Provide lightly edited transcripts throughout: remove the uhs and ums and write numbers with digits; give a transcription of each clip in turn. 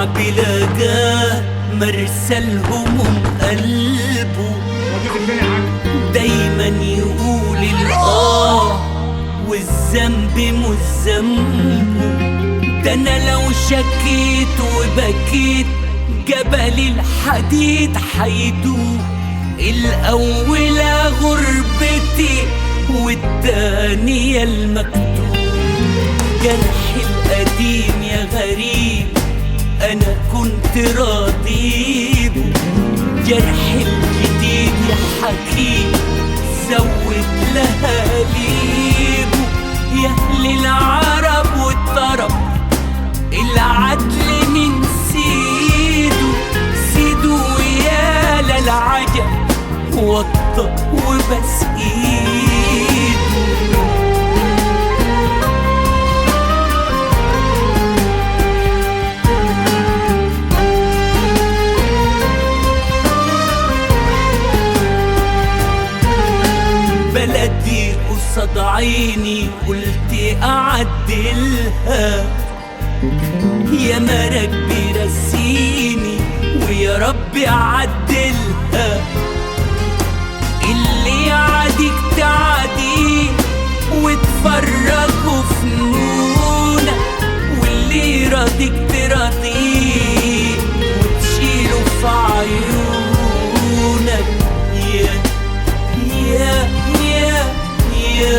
جدع بلاقاه مرسى الهموم قلبه، دايما يقول الآه والذنب مش ذنبه. ده انا لو شكيت وبكيت جبل الحديد حيدوب. الأولى غربتي والتانية المكتوب. جرحي القديم يا غريب أنا كنت راضيبه، جرحي الجديد يا حكيم زود لهاليبه. يا أهل العرب والطرب العدل من سيده، سيده يا للعجب وطى وبس ايده. بلدي قصاد عيني قلت اعدلها، يا مرك بيرسيني ويا ربي عدلها. اللي يعاديك تعاديه وتفرجوا فنونك، واللي يراضيك تراضيه وتشيله في عيونك. يا يا يا يا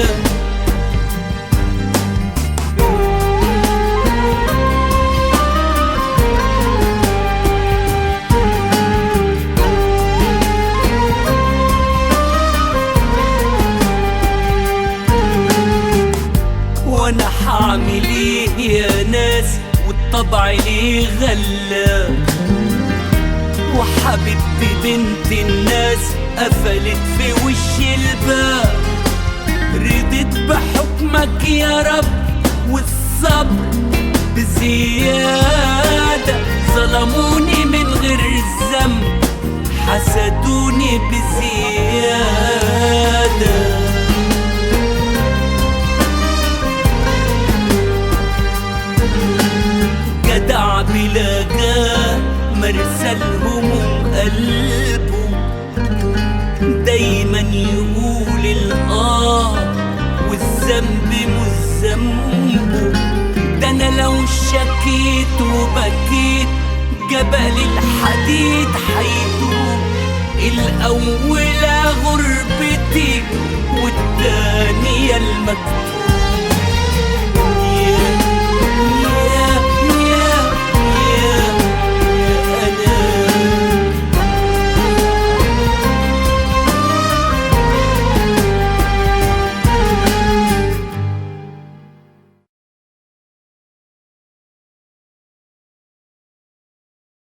وانا حعمل ايه يا ناس والطبع ليه غلاب. وحبيبتي بنت الناس قفلت في وش الباب. رضيت بحكمك يا رب والصبر بزيادة. ظلموني من غير الذنب حسدوني بزيادة. جدع بلاقاه مرسى الهموم قلبه، دايما يقول الآه والذنب مش ذنبه. ده انا لو شكيت وبكيت جبل الحديد حيدوب. الأول